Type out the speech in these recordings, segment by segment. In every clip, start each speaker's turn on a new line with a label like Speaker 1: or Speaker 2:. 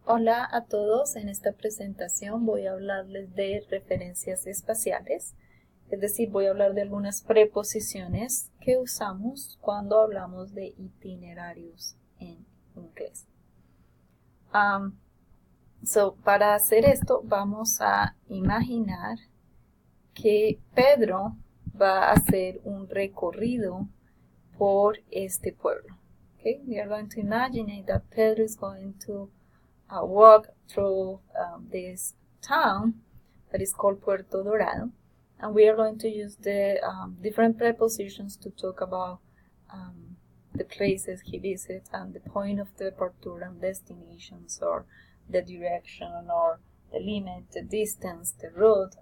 Speaker 1: Hola a todos, en esta presentación voy a hablarles de referencias espaciales, es decir, voy a hablar de algunas preposiciones que usamos cuando hablamos de itinerarios en inglés. Para hacer esto vamos a imaginar que Pedro va a hacer un recorrido por este pueblo. Okay? We are going to imagine that Pedro is going to walk through this town that is called Puerto Dorado, and we are going to use the different prepositions to talk about the places he visits and the point of departure and destinations, or the direction, or the limit, the distance, the route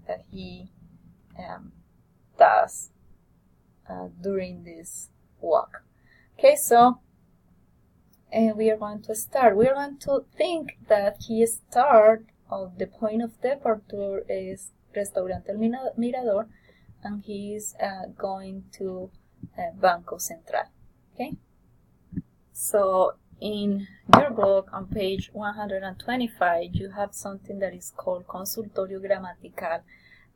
Speaker 1: that he does during this walk. Okay, so we are going to start. We are going to think that his start of the point of departure is Restaurante El Mirador, and he is going to Banco Central. Okay? So in your book on page 125, you have something that is called Consultorio Gramatical,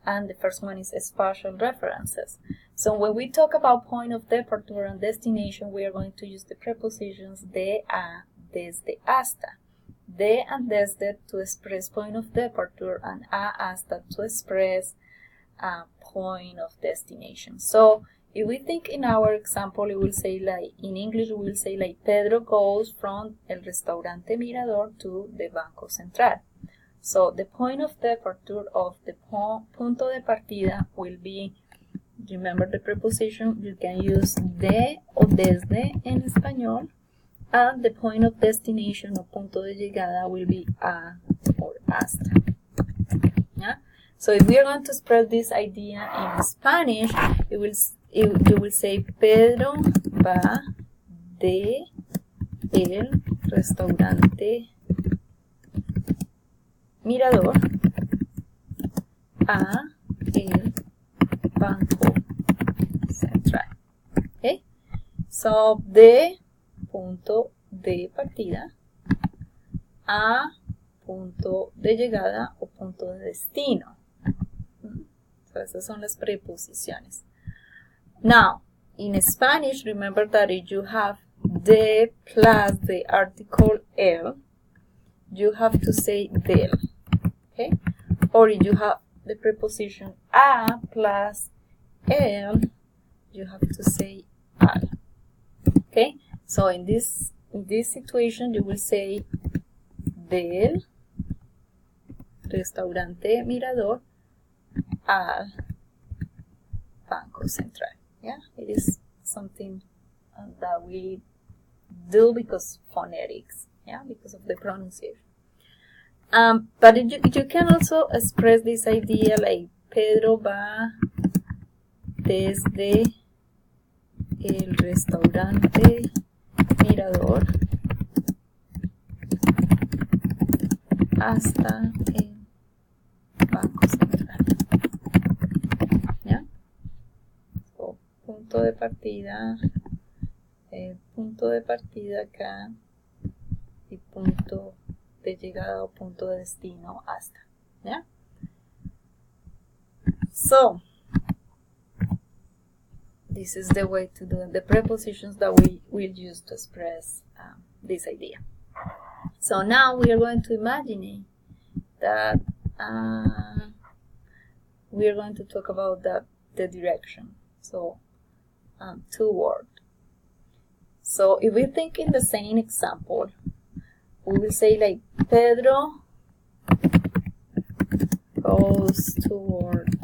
Speaker 1: and the first one is spatial references. So when we talk about point of departure and destination, we are going to use the prepositions de, a, desde, hasta. De and desde to express point of departure, and a, hasta to express point of destination. So if we think in our example, it will say like, in English we will say like, Pedro goes from el restaurante Mirador to the Banco Central. So the point of departure of the punto de partida will be, remember the preposition, you can use de o desde en español, and the point of destination or punto de llegada will be a or hasta. Yeah? So if we are going to spread this idea in Spanish, you will say Pedro va de el restaurante Mirador a el Banco Central. Okay? So, de punto de partida a punto de llegada o punto de destino. So, esas son las preposiciones. Now, in Spanish, remember that if you have de plus the article el, you have to say del. Okay? Or if you have the preposition a plus el, you have to say al. Okay? So in this situation, you will say del restaurante Mirador al Banco Central. Yeah, it is something that we do because phonetics. Yeah, because of the pronunciation. But you can also express this idea like Pedro va desde el restaurante Mirador hasta el Banco Central. ¿Ya? So, punto de partida acá, y punto de llegada o punto de destino hasta. Yeah? So, this is the way to do the prepositions that we will use to express this idea. So now we are going to imagine that we are going to talk about the direction. So, two words. So if we think in the same example, we will say like Pedro goes toward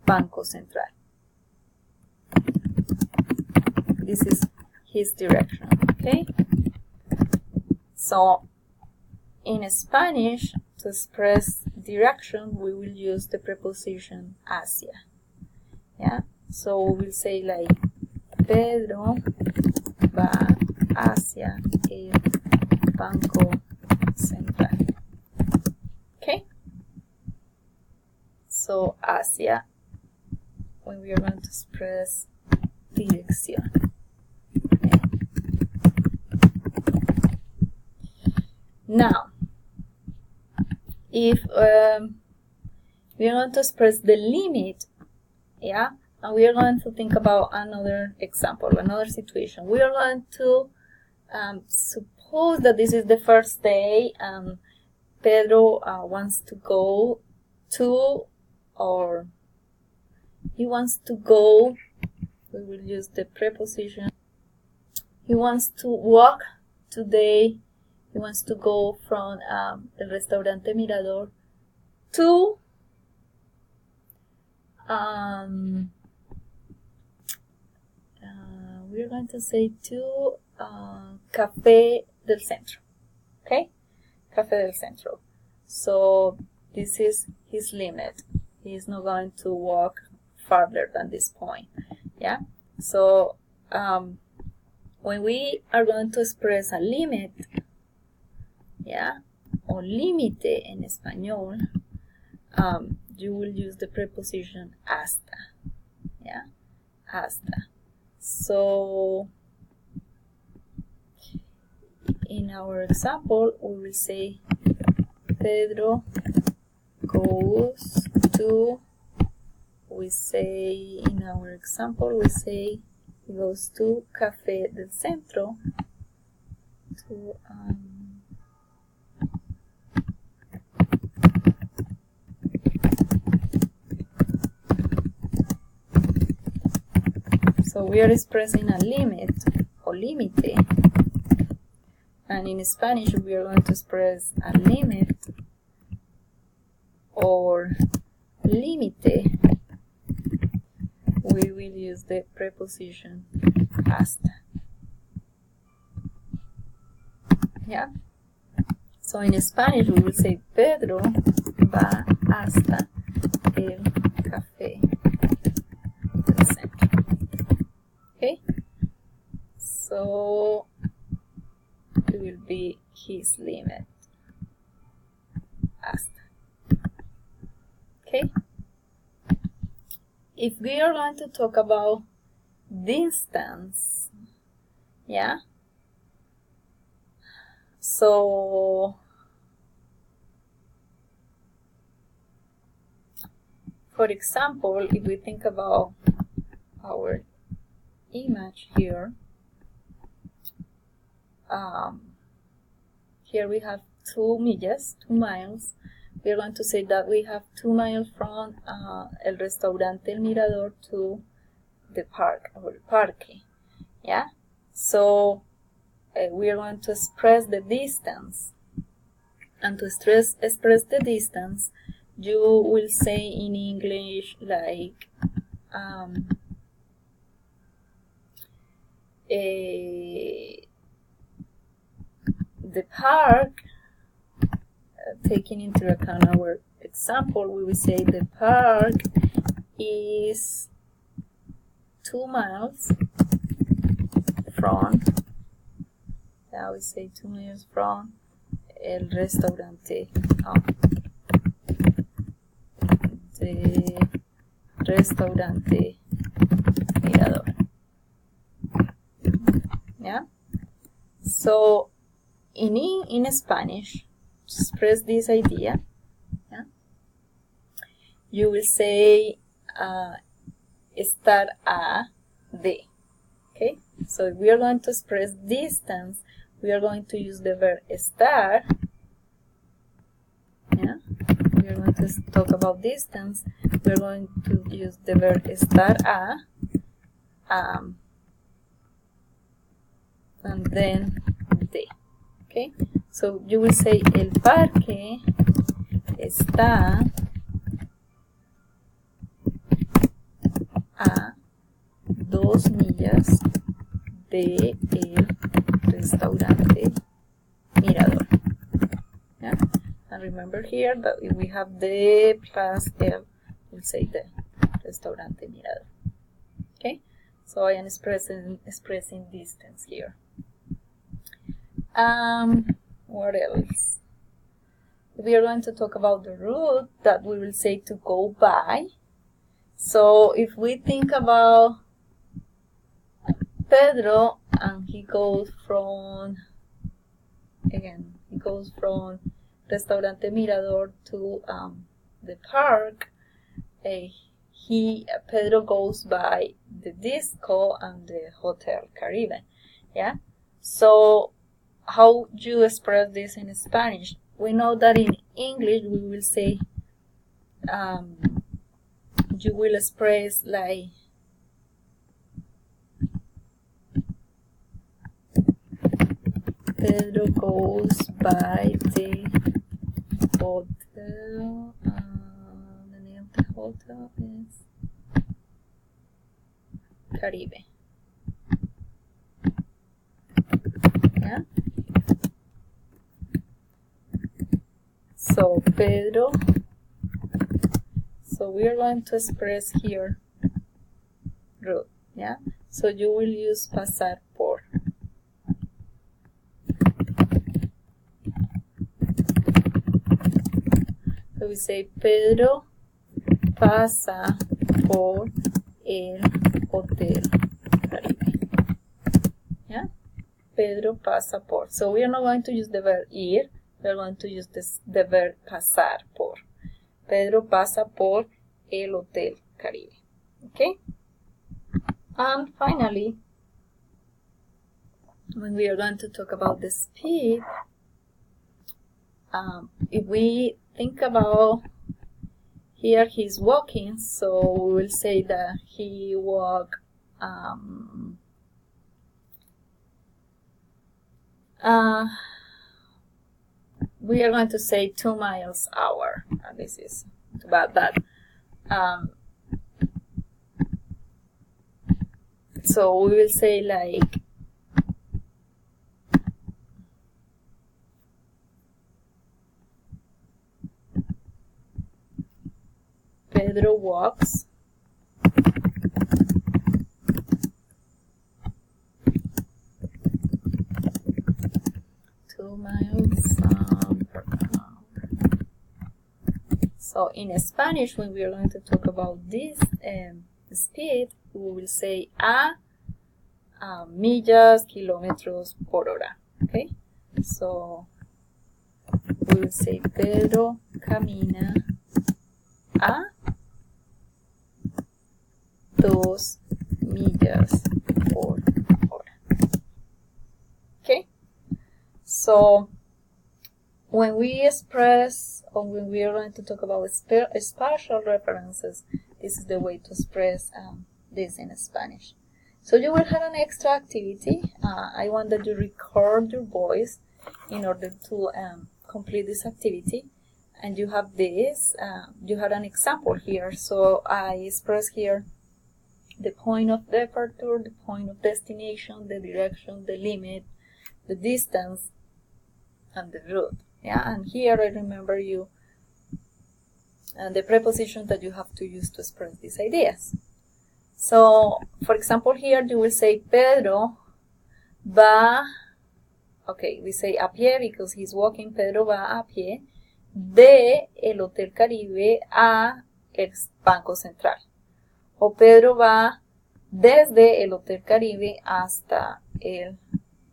Speaker 1: Banco Central. This is his direction, okay? So in Spanish, to express direction, we will use the preposition hacia. Yeah? So we will say like Pedro va hacia el Banco Central. Okay? So, hacia, when we are going to express dirección. Now, if we are going to express the limit, yeah, and we are going to think about another example, another situation. We are going to suppose that this is the first day and Pedro wants to go to, or he wants to go, we will use the preposition, he wants to walk today, he wants to go from el restaurante Mirador to we're going to say to Café del Centro. Okay? Café del Centro. So this is his limit. He is not going to walk farther than this point. Yeah? So when we are going to express a limit, yeah, o límite en español, you will use the preposition hasta. Yeah? Hasta. So in our example, we will say Pedro goes to, we say in our example, we say he goes to Café del Centro to so we are expressing a limit or límite, and in Spanish we are going to express a limit or límite. We will use the preposition hasta. Yeah. So in Spanish we will say Pedro va hasta el café del centro. Okay. So it will be his limit hasta. Okay. If we are going to talk about distance, yeah. So for example, if we think about our image here, here we have 2 miles. We are going to say that we have 2 miles from el restaurante El Mirador to the park or el parque. Yeah. So we are going to express the distance, and to express the distance, you will say in English like the park, taking into account our example, we will say the park is 2 miles from, now we say 2 miles from el restaurante, the restaurante Mirador. Yeah. So in Spanish, to express this idea, yeah, you will say estar a de. Okay. So if we are going to express distance, we are going to use the verb estar. Yeah. We are going to talk about distance. We are going to use the verb estar a, and then de. Okay. So you will say el parque está a 2 millas de el restaurante Mirador. Yeah? And remember here that if we have the plus el, we'll say the restaurante Mirador. Okay? So I am expressing distance here. What else? We are going to talk about the route that we will say to go by. So if we think about Pedro and he goes from, again, he goes from Restaurante Mirador to the park, Pedro goes by the disco and the Hotel Caribe. Yeah. So how do you express this in Spanish? We know that in English we will say, you will express like Pedro goes by the hotel. The name of the hotel is Caribe. Yeah. So Pedro. So we are going to express here route. Yeah. So you will use pasar por. So we say Pedro pasa por el Hotel Caribe. Yeah? Pedro pasa por. So we are not going to use the verb ir, we are going to use the verb pasar por. Pedro pasa por el Hotel Caribe. Okay? And finally, when we are going to talk about the speed, if we think about here, he's walking, so we will say that he walked we are going to say 2 miles an hour. This is too bad, but so we will say like Pedro walks 2 miles per hour. So in Spanish, when we are going to talk about this speed, we will say millas, kilómetros por hora. Okay, so we will say Pedro camina a 2 millas por hora. Okay, so when we express, or when we are going to talk about spatial references, this is the way to express this in Spanish. So you will have an extra activity. I want that you record your voice in order to complete this activity. And you have this, you have an example here. So I express here the point of departure, the point of destination, the direction, the limit, the distance, and the route. Yeah, and here I remember you the prepositions that you have to use to express these ideas. So, for example, here you will say Pedro va, okay, we say a pie because he's walking. Pedro va a pie de el Hotel Caribe a el Banco Central. O Pedro va desde el Hotel Caribe hasta el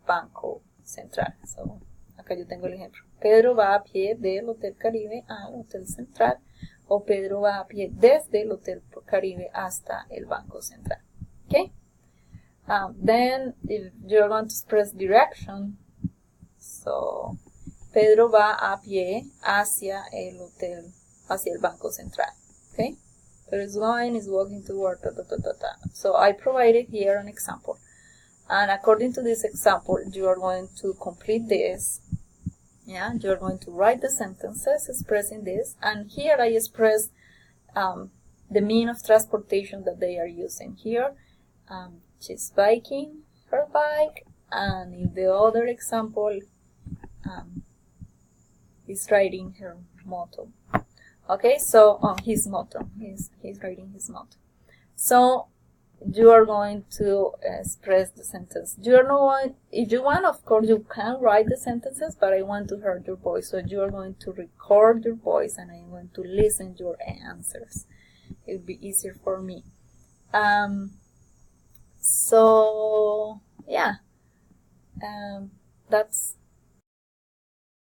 Speaker 1: Banco Central. So, acá yo tengo el ejemplo. Pedro va a pie del Hotel Caribe al Hotel Central. O Pedro va a pie desde el Hotel Caribe hasta el Banco Central. Okay? Then, if you're going to express direction, so Pedro va a pie hacia el hotel, hacia el Banco Central. Okay? Pedro is going, is walking toward, So I provided here an example. And according to this example, you are going to complete this. Yeah, you're going to write the sentences expressing this, and here I express the mean of transportation that they are using here. She's biking her bike, and in the other example, he's riding her moto. Okay, so his moto, he's riding his moto. So you are going to express the sentence. You are not, if you want, of course, you can write the sentences, but I want to hear your voice. So you are going to record your voice, and I'm going to listen your answers. It will be easier for me. So yeah, that's